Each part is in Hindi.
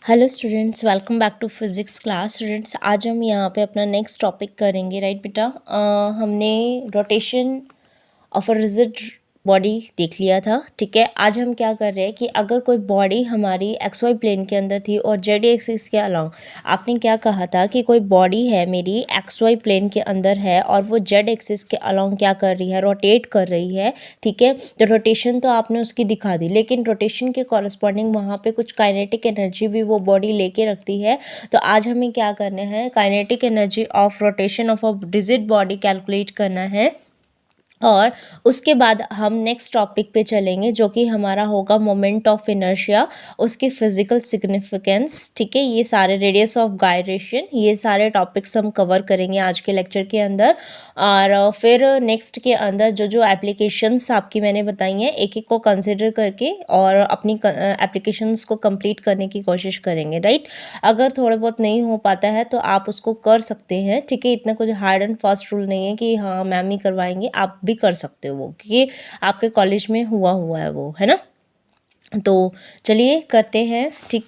Hello students, welcome back to physics class. Students, आज हम यहाँ पे अपना नेक्स्ट टॉपिक करेंगे। राइट बेटा, हमने rotation of a rigid body देख लिया था। ठीक है, आज हम क्या कर रहे हैं कि अगर कोई बॉडी हमारी एक्स वाई प्लेन के अंदर थी और जेड एक्सिस के अलोंग, आपने क्या कहा था कि कोई बॉडी है मेरी एक्स वाई प्लेन के अंदर है और वो जेड एक्सिस के अलोंग क्या कर रही है, रोटेट कर रही है। ठीक है, तो रोटेशन तो आपने उसकी दिखा दी, लेकिन रोटेशन के कॉरस्पॉन्डिंग वहाँ पे कुछ काइनेटिक एनर्जी भी वो बॉडी लेके रखती है। तो आज हमें क्या करना है, kinetic energy of rotation of a rigid body calculate करना है। और उसके बाद हम नेक्स्ट टॉपिक पे चलेंगे जो कि हमारा होगा मोमेंट ऑफ इनर्शिया, उसकी फिजिकल सिग्निफिकेंस। ठीक है, ये सारे रेडियस ऑफ गायरेशन, ये सारे टॉपिक्स हम कवर करेंगे आज के लेक्चर के अंदर। और फिर नेक्स्ट के अंदर जो जो एप्लीकेशंस आपकी मैंने बताई हैं, एक एक को कंसिडर करके और अपनी एप्लीकेशंस को कंप्लीट करने की कोशिश करेंगे। राइट, अगर थोड़ा बहुत नहीं हो पाता है तो आप उसको कर सकते हैं। ठीक है, इतना कुछ हार्ड एंड फास्ट रूल नहीं है कि हाँ मैम ही करवाएंगे, आप भी कर सकते हो वो, क्योंकि आपके कॉलेज में हुआ है वो, है ना। तो चलिए करते हैं। ठीक,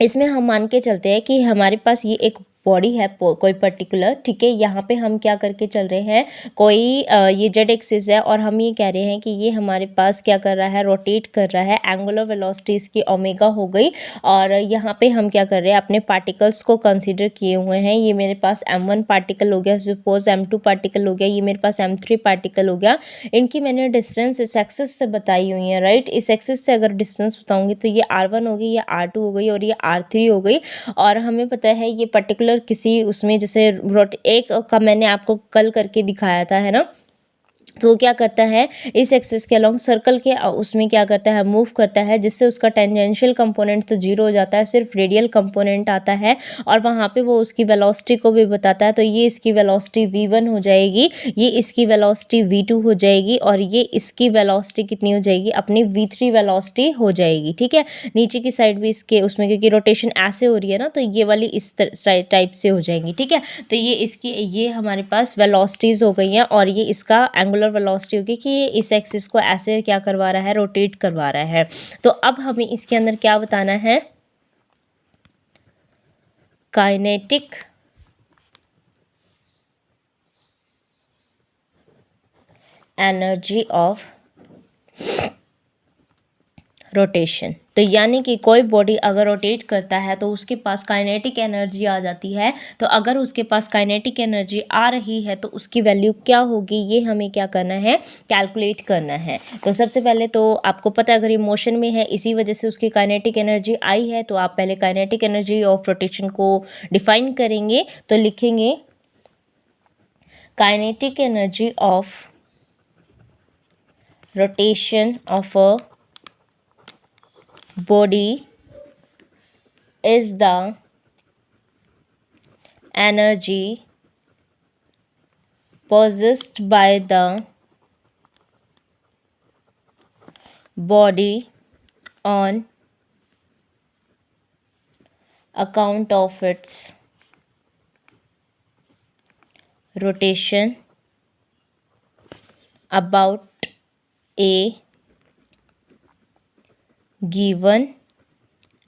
इसमें हम मान के चलते हैं कि हमारे पास ये एक बॉडी है कोई पर्टिकुलर। ठीक है, यहाँ पे हम क्या करके चल रहे हैं, कोई ये जेड एक्सिस है और हम ये कह रहे हैं कि ये हमारे पास क्या कर रहा है, रोटेट कर रहा है। एंगुलर वेलोसिटी इसकी ओमेगा हो गई। और यहाँ पे हम क्या कर रहे हैं, अपने पार्टिकल्स को कंसीडर किए हुए हैं। ये मेरे पास m1 पार्टिकल हो गया, सपोज m2 पार्टिकल हो गया, ये मेरे पास m3 पार्टिकल हो गया। इनकी मैंने डिस्टेंस इस एक्सिस से बताई हुई है। राइट, इस एक्सिस से अगर डिस्टेंस बताऊंगी तो ये r1 हो गई, ये r2 हो गई और ये r3 हो गई। और हमें पता है ये पर्टिकुलर किसी उसमें, जैसे एक का मैंने आपको कल करके दिखाया था, है ना। तो वो क्या करता है, इस एक्सिस के अलोंग सर्कल के उसमें क्या करता है, मूव करता है, जिससे उसका टेंजेंशियल कंपोनेंट तो जीरो हो जाता है, सिर्फ रेडियल कंपोनेंट आता है। और वहाँ पे वो उसकी वेलोसिटी को भी बताता है। तो ये इसकी वेलोसिटी v1 हो जाएगी, ये इसकी वेलोसिटी v2 हो जाएगी और ये इसकी वेलोसिटी कितनी हो जाएगी, अपनी v3 वेलोसिटी हो जाएगी। ठीक है, नीचे की साइड भी इसके उसमें, क्योंकि रोटेशन ऐसे हो रही है ना, तो ये वाली इस टाइप से हो जाएंगी। ठीक है, तो ये इसकी, ये हमारे पास वेलोसिटीज हो गई हैं और ये इसका एंगुलर वेलोसिटी होगी कि ये इस एक्सिस को ऐसे क्या करवा रहा है, रोटेट करवा रहा है। तो अब हमें इसके अंदर क्या बताना है, काइनेटिक एनर्जी ऑफ रोटेशन। तो यानी कि कोई बॉडी अगर रोटेट करता है तो उसके पास काइनेटिक एनर्जी आ जाती है। तो अगर उसके पास काइनेटिक एनर्जी आ रही है तो उसकी वैल्यू क्या होगी, ये हमें क्या करना है, कैलकुलेट करना है। तो सबसे पहले तो आपको पता है, अगर ये मोशन में है इसी वजह से उसकी काइनेटिक एनर्जी आई है, तो आप पहले काइनेटिक एनर्जी ऑफ रोटेशन को डिफाइन करेंगे। तो लिखेंगे kinetic energy of rotation of a body is the energy possessed by the body on account of its rotation about a given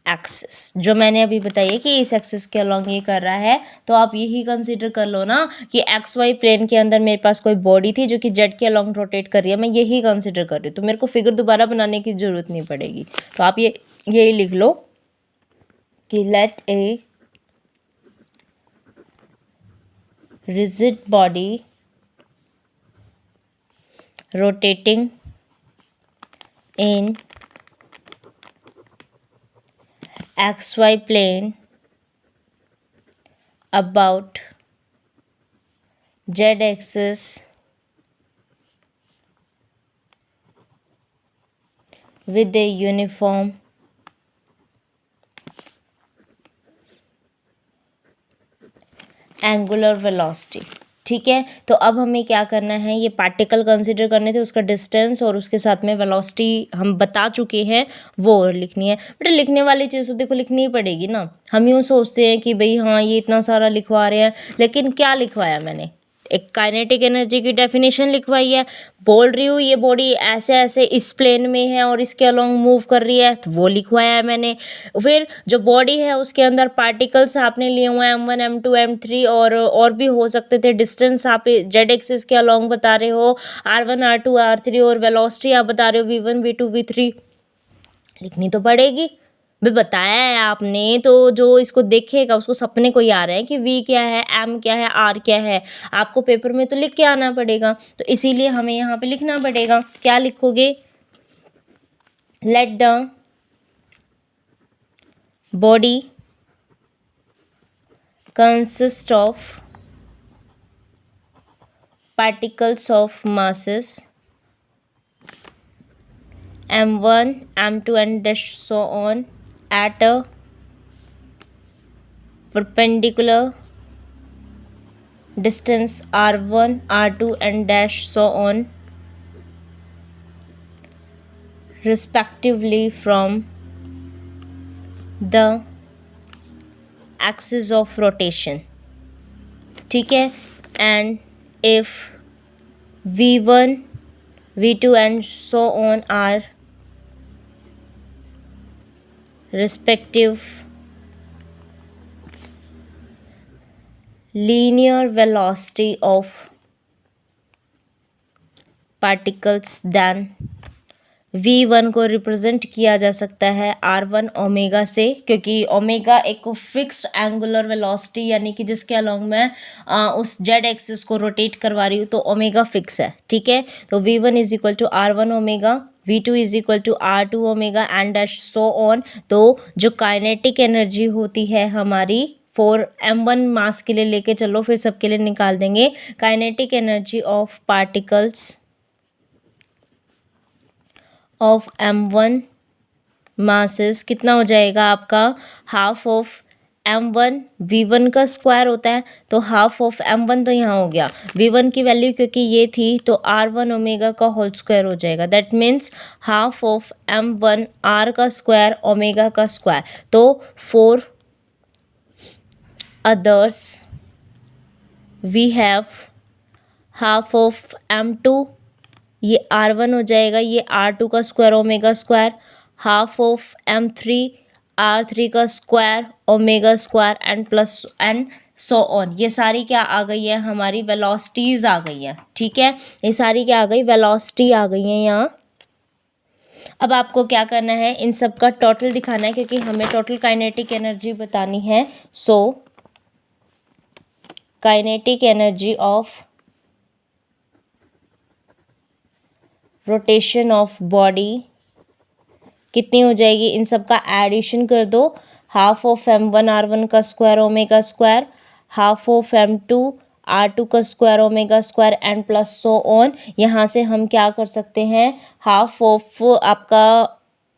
axis. जो मैंने अभी बताया कि इस एक्सिस के अलॉन्ग ये कर रहा है, तो आप यही कंसीडर कर लो ना कि एक्स वाई प्लेन के अंदर मेरे पास कोई बॉडी थी जो कि जेड के अलॉन्ग रोटेट कर रही है, मैं यही कंसीडर कर रही हूँ। तो मेरे को फिगर दोबारा बनाने की जरूरत नहीं पड़ेगी। तो आप यही लिख लो कि let a rigid body rotating in XY plane about Z axis with a uniform angular velocity। ठीक है, तो अब हमें क्या करना है, ये पार्टिकल कंसीडर करने थे, उसका डिस्टेंस और उसके साथ में वेलोसिटी हम बता चुके हैं, वो लिखनी है। बेटा लिखने वाली चीज़ तो देखो लिखनी ही पड़ेगी ना। हम यूँ सोचते हैं कि भाई हाँ ये इतना सारा लिखवा रहे हैं, लेकिन क्या लिखवाया मैंने, एक काइनेटिक एनर्जी की डेफिनेशन लिखवाई है, बोल रही हूँ ये बॉडी ऐसे ऐसे इस प्लेन में है और इसके अलोंग मूव कर रही है, तो वो लिखवाया है मैंने। फिर जो बॉडी है उसके अंदर पार्टिकल्स आपने लिए हुए हैं M1 M2 M3 और भी हो सकते थे। डिस्टेंस आप जेड एक्सिस के अलोंग बता रहे हो, R1 R2 R3, और वेलोसिटी आप बता रहे हो V1 V2 V3, लिखनी तो पड़ेगी। भी बताया है आपने, तो जो इसको देखेगा उसको सपने को ही आ रहा है कि V क्या है, M क्या है, R क्या है। आपको पेपर में तो लिख के आना पड़ेगा, तो इसीलिए हमें यहाँ पे लिखना पड़ेगा। क्या लिखोगे? Let the body consist of particles of masses M1 M2 and dash so on at a perpendicular distance R1 R2 and dash so on respectively from the axis of rotation, ठीक है। and if V1 V2 and so on are respective linear velocity of particles, then V1 को रिप्रेजेंट किया जा सकता है R1 ओमेगा से, क्योंकि ओमेगा एक फिक्स्ड एंगुलर वेलोसिटी यानी कि जिसके अलोंग मैं उस जेड एक्सिस को रोटेट करवा रही हूँ, तो ओमेगा फिक्स है, ठीक है। तो V1 is equal to R1 omega, V2 is equal to R2 omega and dash so on. तो जो काइनेटिक एनर्जी होती है हमारी फॉर M1 मास के लिए लेके चलो, फिर सबके लिए निकाल देंगे। Kinetic energy of particles of M1 masses कितना हो जाएगा आपका? हाफ ऑफ M1, V1 का स्क्वायर होता है, तो हाफ ऑफ M1 तो यहाँ हो गया। V1 की वैल्यू क्योंकि ये थी, तो R1 ओमेगा का होल स्क्वायर हो जाएगा। That means half of M1 R का स्क्वायर ओमेगा का स्क्वायर। तो for others we have half of M2, ये R1 हो जाएगा, ये R2 का square omega square, half of M3 R3 का square omega square and plus and so on. ये सारी क्या आ गई है? हमारी वेलोसिटीज़ आ गई हैं, ठीक है। ये सारी क्या आ गई? वेलोसिटी आ गई है यहाँ। अब आपको क्या करना है? इन सब का टोटल दिखाना है, क्योंकि हमें टोटल काइनेटिक एनर्जी बतानी है। So kinetic energy of rotation of body कितनी हो जाएगी? इन सब का एडिशन कर दो। हाफ ऑफ M1 R1 का square omega square, half of M2 R2 का square omega square and plus so on. यहाँ से हम क्या कर सकते हैं? हाफ ऑफ आपका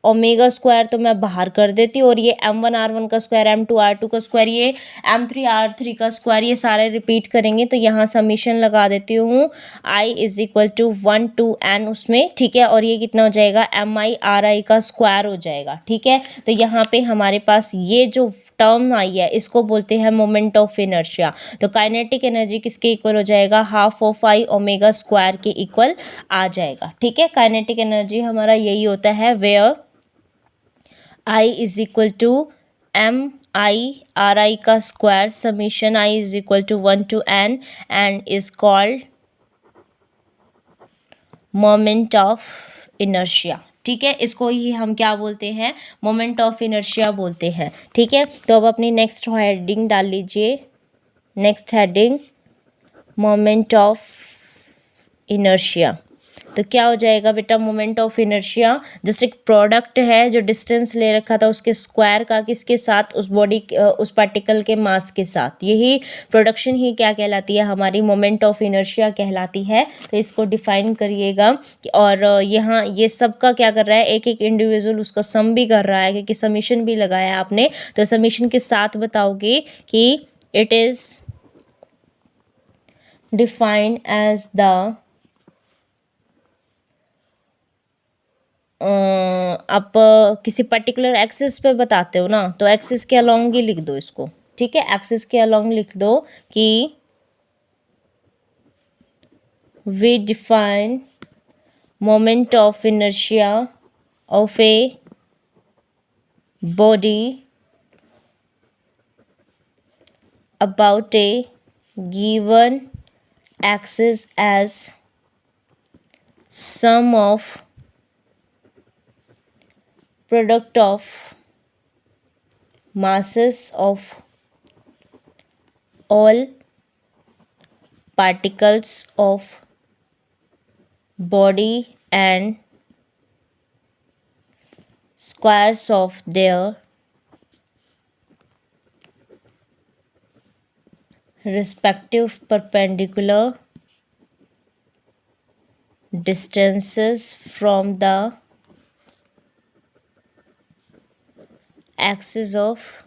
ओमेगा स्क्वायर तो मैं बाहर कर देती हूँ, और ये M1 R1 का स्क्वायर, M2 R2 का स्क्वायर, ये M3 R3 का स्क्वायर, ये सारे रिपीट करेंगे। तो यहाँ समीशन लगा देती हूँ, I is equal to 1 to n उसमें, ठीक है। और ये कितना हो जाएगा? MI RI का स्क्वायर हो जाएगा, ठीक है। तो यहाँ पे हमारे पास ये जो टर्म आई है इसको बोलते हैं मोमेंट ऑफ इनर्शिया। तो काइनेटिक एनर्जी किसके इक्वल हो जाएगा? Half of I omega square के इक्वल आ जाएगा, ठीक है। काइनेटिक एनर्जी हमारा यही होता है, where I is equal to MI RI का square summation I is equal to 1 to n and is called moment of inertia, ठीक है। इसको ही हम क्या बोलते हैं? मोमेंट ऑफ इनर्शिया बोलते हैं, ठीक है। तो अब अपनी नेक्स्ट हेडिंग डाल लीजिए। Next heading moment of inertia. तो क्या हो जाएगा बेटा? मोमेंट ऑफ इनर्शिया जस्ट एक प्रोडक्ट है जो डिस्टेंस ले रखा था उसके स्क्वायर का, किसके साथ? उस बॉडी उस पार्टिकल के मास के साथ। यही प्रोडक्शन ही क्या कहलाती है? हमारी मोमेंट ऑफ इनर्शिया कहलाती है। तो इसको डिफाइन करिएगा। और यहाँ ये सब का क्या कर रहा है? एक एक इंडिविजुअल उसका सम भी कर रहा है, क्योंकि समीशन भी लगाया आपने। तो समीशन के साथ बताओगे कि it is defined as the आप किसी पर्टिकुलर एक्सिस पे बताते हो ना, तो एक्सिस के अलोंग ही लिख दो इसको, ठीक है। एक्सिस के अलोंग लिख दो कि we define moment of inertia of a body about a given axis as sum of product of masses of all particles of body and squares of their respective perpendicular distances from the axis of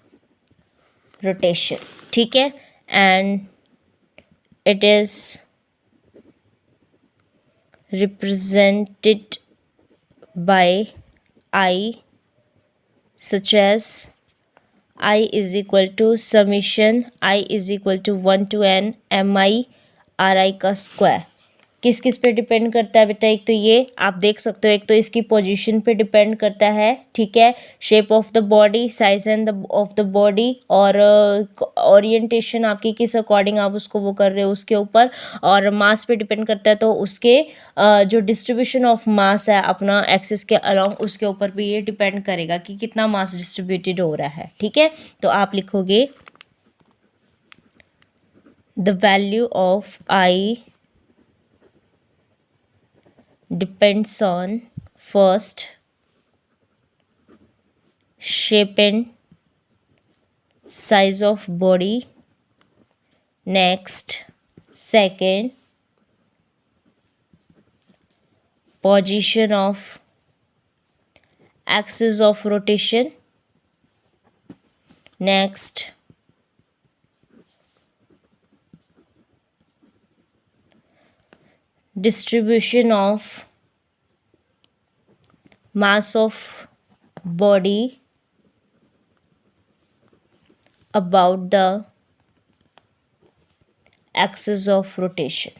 rotation. ठीक है, and it is represented by I, such as I is equal to summation I is equal to 1 to n mi ri का स्क्वायर। किस किस पे डिपेंड करता है बेटा? एक तो ये आप देख सकते हो, एक तो इसकी पोजीशन पे डिपेंड करता है, ठीक है, shape of the body, size end of the body, और ओरिएंटेशन आपकी किस अकॉर्डिंग आप उसको वो कर रहे हो उसके ऊपर, और मास पे डिपेंड करता है, तो उसके जो डिस्ट्रीब्यूशन ऑफ मास है अपना एक्सिस के अलॉन्ग, उसके ऊपर भी ये डिपेंड करेगा कि कितना मास डिस्ट्रीब्यूटेड हो रहा है। ठीक है, तो आप लिखोगे the value of I depends on first shape and size of body, next second position of axis of rotation, next distribution of mass of body about the axis of rotation।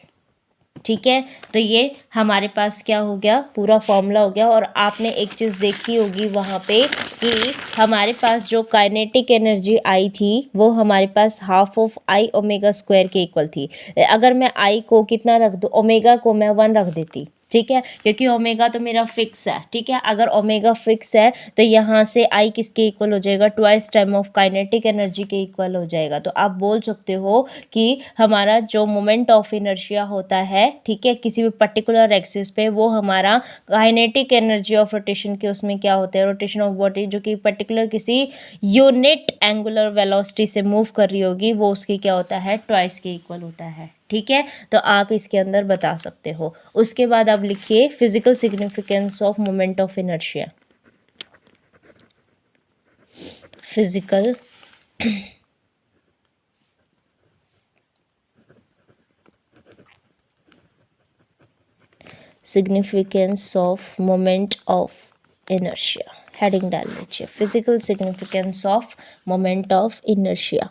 ठीक है, तो ये हमारे पास क्या हो गया, पूरा फॉर्मूला हो गया। और आपने एक चीज़ देखी होगी वहाँ पे कि हमारे पास जो काइनेटिक एनर्जी आई थी वो हमारे पास half of I omega square के इक्वल थी। अगर मैं आई को कितना रख दूँ, ओमेगा को मैं 1 रख देती, ठीक है, क्योंकि ओमेगा तो मेरा फिक्स है। ठीक है, अगर ओमेगा फिक्स है तो यहाँ से आई किसके इक्वल हो जाएगा, twice time of kinetic energy के इक्वल हो जाएगा। तो आप बोल सकते हो कि हमारा जो मोमेंट ऑफ इनर्शिया होता है, ठीक है, किसी भी पर्टिकुलर एक्सिस पे, वो हमारा काइनेटिक एनर्जी ऑफ रोटेशन के उसमें क्या होता है, रोटेशन ऑफ बॉडी जो कि पर्टिकुलर किसी यूनिट एंगुलर वेलोसिटी से मूव कर रही होगी, वो उसकी क्या होता है, ट्वाइस के इक्वल होता है। ठीक है, तो आप इसके अंदर बता सकते हो। उसके बाद आप लिखिए physical significance of moment of inertia. Physical significance of moment of inertia, heading डाल लीजिए, physical significance of moment of inertia.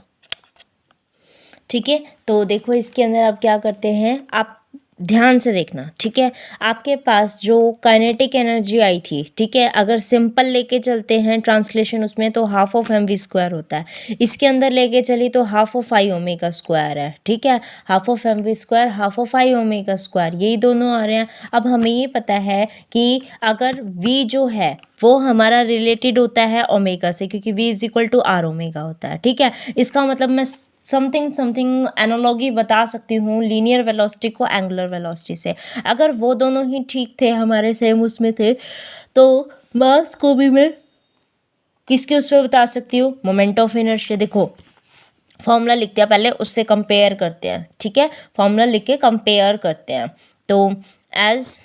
ठीक है, तो देखो इसके अंदर आप क्या करते हैं, आप ध्यान से देखना। ठीक है, आपके पास जो काइनेटिक एनर्जी आई थी, ठीक है, अगर सिंपल लेके चलते हैं ट्रांसलेशन उसमें, तो half of M V square होता है। इसके अंदर लेके चली तो half of I omega square है। ठीक है, half of M V square, half of I omega square, यही दोनों आ रहे हैं। अब हमें ये पता है कि अगर वी जो है वो हमारा रिलेटेड होता है ओमेगा से, क्योंकि V is equal to R omega होता है। ठीक है, इसका मतलब मैं समथिंग एनालॉगी बता सकती हूँ लीनियर वेलोसिटी को एंगुलर वेलोसिटी से। अगर वो दोनों ही ठीक थे, हमारे सेम उसमें थे, तो मास को भी मैं किसके उस पर बता सकती हूँ, मोमेंट ऑफ इनर्शिया। देखो फॉर्मूला लिखते हैं, पहले उससे कंपेयर करते हैं। ठीक है, फॉर्मूला लिख के कंपेयर करते हैं। तो as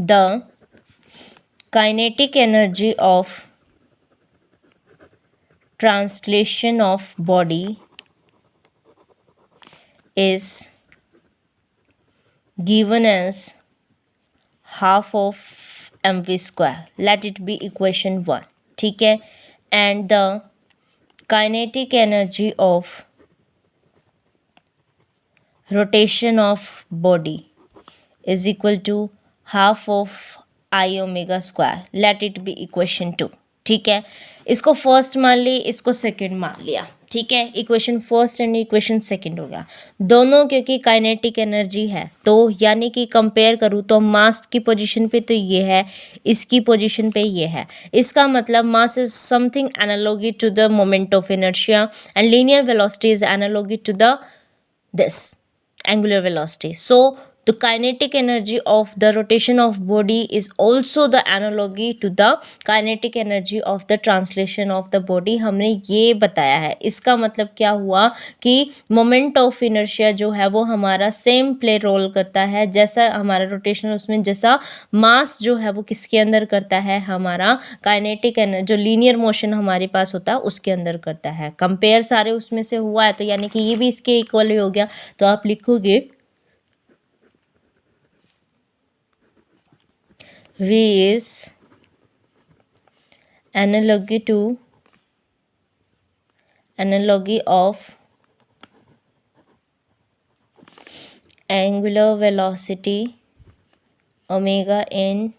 the kinetic energy of translation of body is given as half of mv square, let it be equation 1। ठीक है, and the kinetic energy of rotation of body is equal to half of I omega square, let it be equation 2। ठीक है, इसको फर्स्ट मान ली, इसको सेकंड मान लिया। ठीक है, equation first and equation second हो गया दोनों, क्योंकि काइनेटिक एनर्जी है तो यानी कि कंपेयर करूँ तो मास की पोजीशन पे तो ये है, इसकी पोजीशन पे ये है। इसका मतलब mass is something analogy to the moment of inertia and linear velocity is analogy to the this angular velocity. So the kinetic energy of the rotation of body is also the analogy to the kinetic energy of the translation of the body। हमने ये बताया है। इसका मतलब क्या हुआ कि मोमेंट ऑफ इनर्शिया जो है वो हमारा सेम प्ले रोल करता है जैसा हमारा रोटेशनल, उसमें जैसा मास जो है वो किसके अंदर करता है, हमारा काइनेटिक एनर्जी जो लीनियर मोशन हमारे पास होता है उसके अंदर करता है। कंपेयर सारे उसमें से हुआ है तो यानी कि ये भी इसके इक्वल ही हो गया। तो आप लिखोगे V is analogy of angular velocity omega in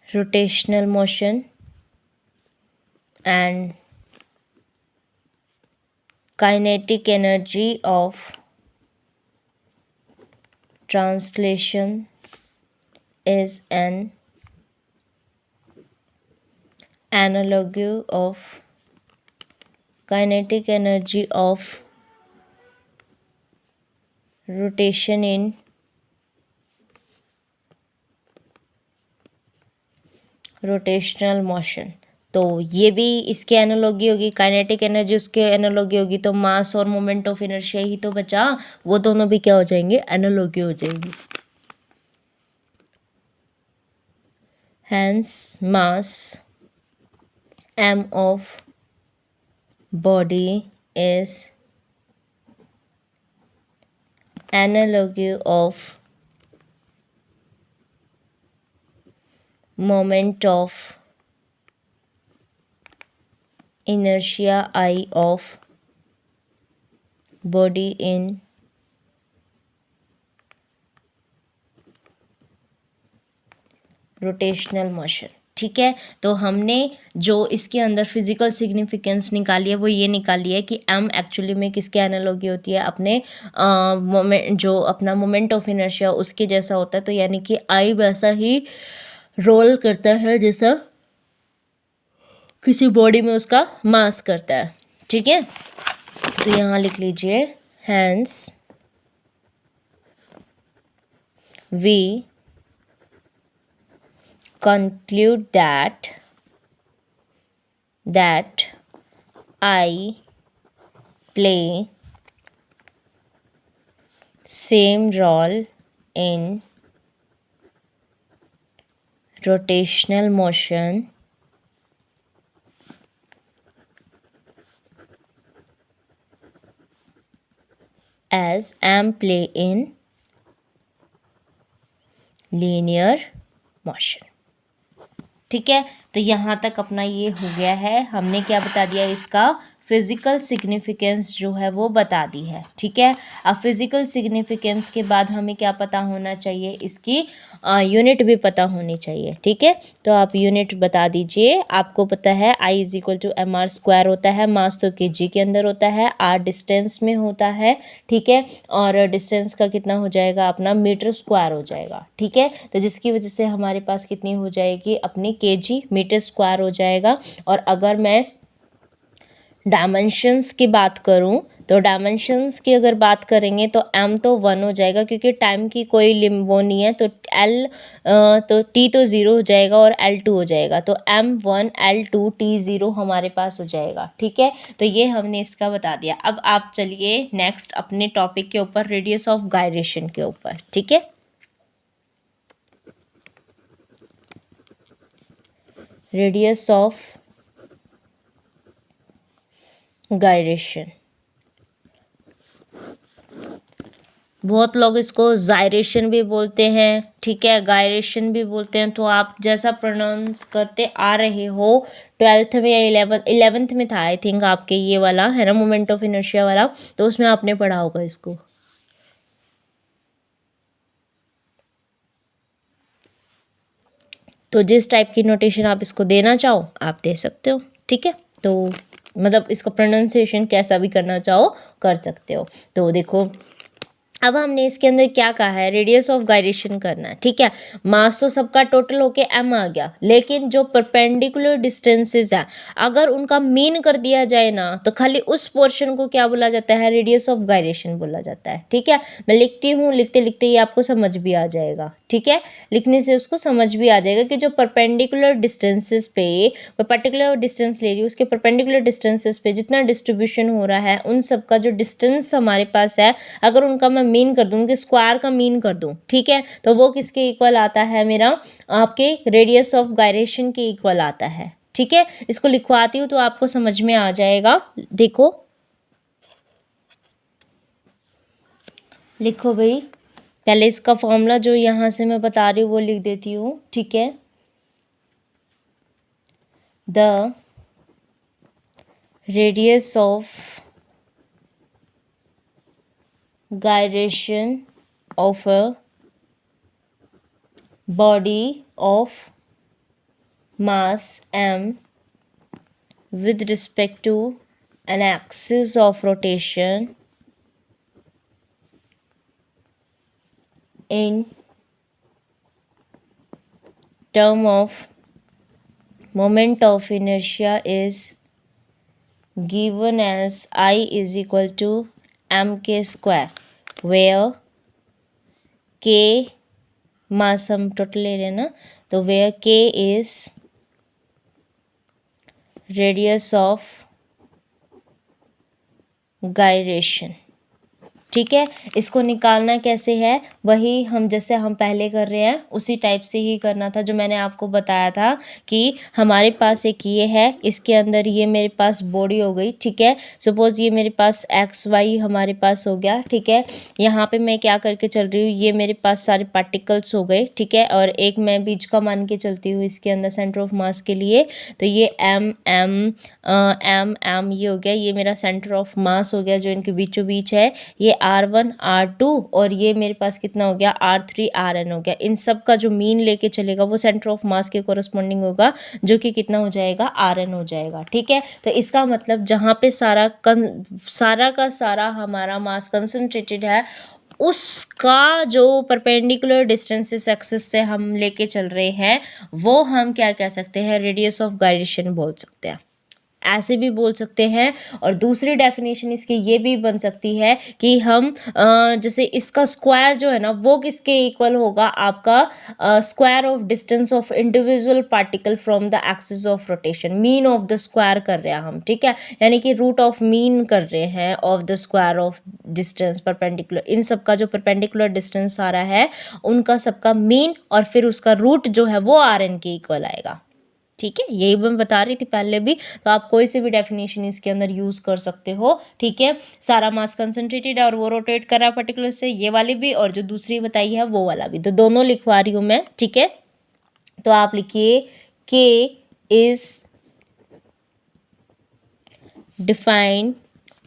rotational motion and kinetic energy of translation is an analogy of kinetic energy of rotation in rotational motion। तो ये भी इसके एनालॉगी होगी, काइनेटिक एनर्जी उसके एनालॉगी होगी, तो मास और मोमेंट ऑफ इनर्शिया ही तो बचा, वो दोनों भी क्या हो जाएंगे, एनालॉगी हो जाएंगी। Hence mass m of body is analogy of moment of inertia I of body in rotational motion. ठीक है, तो हमने जो इसके अंदर फिजिकल सिग्निफिकेंस निकाली है वो ये निकाली है कि एम एक्चुअली में किसके एनालॉगी होती है, अपने मोमेंट जो अपना मोमेंट ऑफ इनर्शिया उसके जैसा होता है। तो यानी कि आई वैसा ही रोल करता है जैसा किसी बॉडी में उसका मास करता है। ठीक है, तो यहाँ लिख लीजिए hence we conclude that I play same role in rotational motion as am play in linear motion। ठीक है, तो यहाँ तक अपना ये हो गया है। हमने क्या बता दिया, इसका फिज़िकल सिग्निफिकेंस जो है वो बता दी है। ठीक है, अब फिज़िकल सिग्निफिकेंस के बाद हमें क्या पता होना चाहिए, इसकी यूनिट भी पता होनी चाहिए। ठीक है, तो आप यूनिट बता दीजिए। आपको पता है I is equal to M R square होता है, मास तो kg के अंदर होता है, r डिस्टेंस में होता है। ठीक है, और डिस्टेंस का कितना हो जाएगा, अपना मीटर स्क्वायर हो जाएगा। ठीक है, तो जिसकी वजह से हमारे पास कितनी हो जाएगी, अपनी kg मीटर स्क्वायर हो जाएगा। और अगर मैं डायमेंशंस की बात करूं तो डायमेंशंस की अगर बात करेंगे तो m तो 1 हो जाएगा, क्योंकि टाइम की कोई वो नहीं है। तो l तो t तो 0 हो जाएगा और l 2 हो जाएगा। तो m1 l2 t0 हमारे पास हो जाएगा। ठीक है, तो ये हमने इसका बता दिया। अब आप चलिए नेक्स्ट अपने टॉपिक के ऊपर, रेडियस ऑफ गायरेशन के ऊपर। ठीक है, रेडियस ऑफ गायरेशन, बहुत लोग इसको जायरेशन भी बोलते हैं। ठीक है, गायरेशन भी बोलते हैं। तो आप जैसा प्रोनाउंस करते आ रहे हो, 12th में या 11th में था आई थिंक आपके ये वाला है ना, मोमेंट ऑफ इनर्शिया वाला, तो उसमें आपने पढ़ा होगा इसको। तो जिस टाइप की नोटेशन आप इसको देना चाहो आप दे सकते हो, ठीक है। तो मतलब इसका प्रोनाउंसिएशन कैसा भी करना चाहो कर सकते हो। तो देखो अब हमने इसके अंदर क्या कहा है, रेडियस ऑफ गायरेशन करना है, ठीक है। मास तो सबका टोटल होके m आ गया, लेकिन जो परपेंडिकुलर डिस्टेंसेस है अगर उनका मीन कर दिया जाए ना तो खाली उस पोर्शन को क्या बोला जाता है, रेडियस ऑफ गायरेशन बोला जाता है, ठीक है। मैं लिखती हूँ, लिखते लिखते ही आपको समझ भी आ जाएगा, ठीक है। लिखने से उसको समझ भी आ जाएगा कि जो परपेंडिकुलर डिस्टेंसेस पे कोई पर्टिकुलर डिस्टेंस ले रही है उसके परपेंडिकुलर डिस्टेंसेस पे जितना डिस्ट्रीब्यूशन हो रहा है उन सब का जो डिस्टेंस हमारे पास है अगर उनका मैं मीन कर दूँ, उनके स्क्वायर का मीन कर दूँ, ठीक है, तो वो किसके इक्वल आता है, मेरा आपके रेडियस ऑफ गायरेशन के इक्वल आता है, ठीक है। इसको लिखवाती हूँ तो आपको समझ में आ जाएगा। देखो लिखो भाई, पहले इसका फॉर्मूला जो यहाँ से मैं बता रही हूँ वो लिख देती हूँ, ठीक है। The radius of gyration of a body of mass m with respect to an axis of rotation in term of moment of inertia is given as I is equal to mk square, where k mass हम टोटल ले रहे हैं ना, तो where k is radius of gyration, ठीक है। इसको निकालना कैसे है, वही हम जैसे हम पहले कर रहे हैं उसी टाइप से ही करना था जो मैंने आपको बताया था कि हमारे पास एक ये है, इसके अंदर ये मेरे पास बॉडी हो गई, ठीक है। सपोज ये मेरे पास एक्स वाई हमारे पास हो गया, ठीक है। यहाँ पे मैं क्या करके चल रही हूँ, ये मेरे पास सारे पार्टिकल्स हो गए, ठीक है, और एक मैं बीच का मान के चलती हूँ इसके अंदर सेंटर ऑफ मास के लिए, तो ये एम एम एम एम ये हो गया, ये मेरा सेंटर ऑफ मास हो गया जो इनके बीचों बीच है, ये R1 R2 और ये मेरे पास कितना हो गया R3 RN हो गया। इन सब का जो मीन लेके चलेगा वो सेंटर ऑफ मास के कोरस्पॉन्डिंग होगा जो कि कितना हो जाएगा RN हो जाएगा, ठीक है। तो इसका मतलब जहाँ पे सारा का सारा हमारा मास कंसंट्रेटेड है उसका जो परपेंडिकुलर डिस्टेंसेस एक्सिस से हम लेके चल रहे हैं वो हम क्या कह सकते हैं, रेडियस ऑफ गायरेशन बोल सकते हैं, ऐसे भी बोल सकते हैं। और दूसरी डेफिनेशन इसकी ये भी बन सकती है कि हम जैसे इसका स्क्वायर जो है ना वो किसके इक्वल होगा, आपका square of distance of individual particle from the axis of rotation, mean of the square कर रहे हैं हम, ठीक है, यानी कि रूट ऑफ मीन कर रहे हैं of the square of distance perpendicular, इन सब का जो परपेंडिकुलर डिस्टेंस आ रहा है उनका सबका मीन और फिर उसका रूट जो है वो RN के इक्वल आएगा, ठीक है। यही मैं बता रही थी पहले भी, तो आप कोई से भी डेफिनेशन इसके अंदर यूज कर सकते हो, ठीक है। सारा मास कंसंट्रेटेड है और वो रोटेट कर रहा है पर्टिकुलर से, ये वाली भी और जो दूसरी बताई है वो वाला भी, तो दोनों लिखवा रही हूँ मैं, ठीक है। तो आप लिखिए k is defined,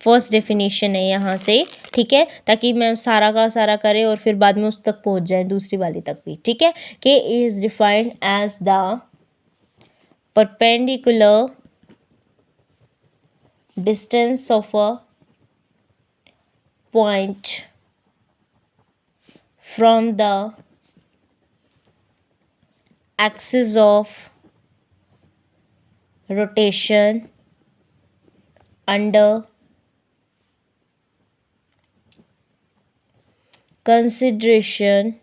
first definition है यहाँ से, ठीक है, ताकि मैं सारा का सारा करे और फिर बाद में उस तक पहुँच जाए दूसरी वाली तक भी, ठीक है। k is defined as the perpendicular distance of a point from the axis of rotation under consideration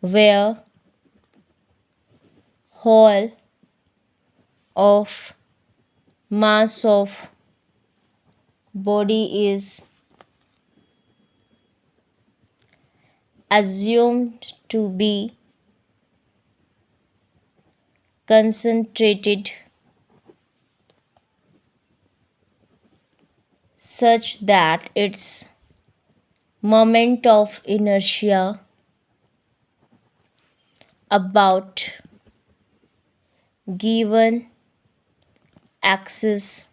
where whole of mass of body is assumed to be concentrated such that its moment of inertia about given axis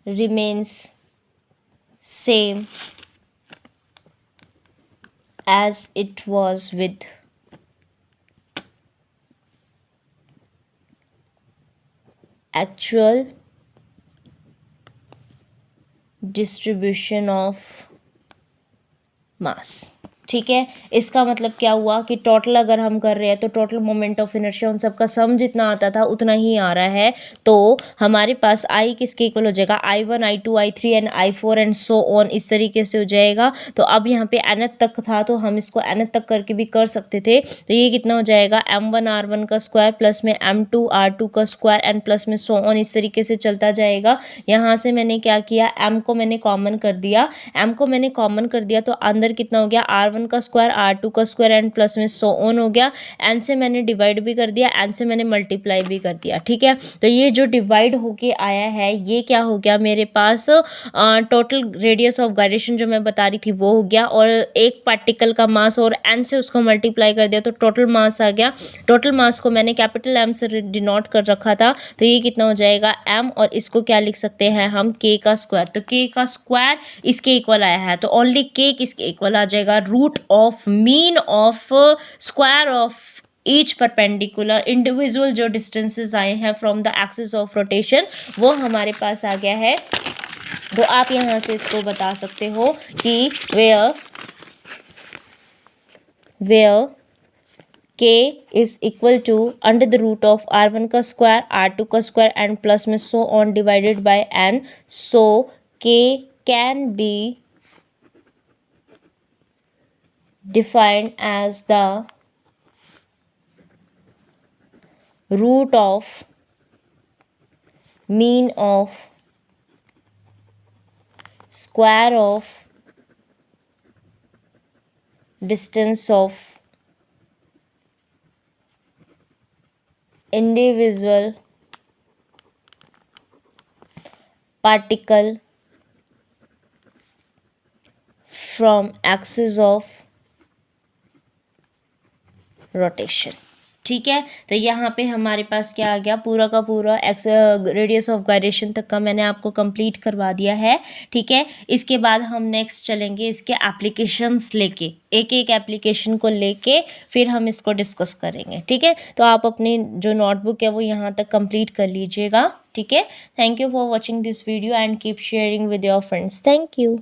remains same as it was with actual distribution of mass. ठीक है, इसका मतलब क्या हुआ कि टोटल अगर हम कर रहे हैं तो टोटल मोमेंट ऑफ इनर्शिया उन सबका सम जितना आता था उतना ही आ रहा है। तो हमारे पास आई किसके इक्वल हो जाएगा, I1 I2 I3 and I4 and so on, इस तरीके से हो जाएगा। तो अब यहाँ पे nth तक था तो हम इसको nth तक करके भी कर सकते थे। तो ये कितना हो जाएगा, M1 R1 का स्क्वायर प्लस में M2 R2 का स्क्वायर एंड प्लस में सो ऑन, इस तरीके से चलता जाएगा। यहाँ से मैंने क्या किया, M को मैंने कॉमन कर दिया, तो अंदर कितना हो गया, R1 का स्क्वायर R2 का स्क्वायर एंड प्लस में सो ऑन हो गया। n से मैंने डिवाइड भी कर दिया, n से मैंने मल्टीप्लाई भी कर दिया। ठीक है, तो ये जो डिवाइड होके आया है ये क्या हो गया, मेरे पास टोटल रेडियस ऑफ गायरेशन जो मैं बता रही थी वो हो गया, और एक पार्टिकल का मास और n से उसको मल्टीप्लाई कर दिया तो टोटल मास आ गया। टोटल मास को मैंने कैपिटल M से डिनोट कर रखा था, तो ये कितना हो जाएगा m, और इसको क्या लिख सकते हैं हम, k का स्क्वायर। तो k का स्क्वायर इसके इक्वल आया है, तो ओनली k किसके इक्वल आ जाएगा, root of mean of square of each perpendicular individual जो डिस्टेंसेस आए हैं from the axis of rotation, वो हमारे पास आ गया है। तो आप यहाँ से इसको बता सकते हो कि where k is equal to under the root of R1 का स्क्वायर R2 का स्क्वायर एंड प्लस में so on divided by n, so k can be defined as the root of mean of square of distance of individual particle from axis of rotation. ठीक है, तो यहाँ पे हमारे पास क्या आ गया, पूरा का पूरा रेडियस ऑफ गायरेशन तक का मैंने आपको कंप्लीट करवा दिया है। ठीक है, इसके बाद हम नेक्स्ट चलेंगे इसके एप्लीकेशंस लेके, एक एक एप्लीकेशन को लेके फिर हम इसको डिस्कस करेंगे। ठीक है, तो आप अपनी जो नोटबुक है वो यहाँ तक कंप्लीट कर लीजिएगा। ठीक है, thank you for watching this video and keep sharing with your friends. Thank you.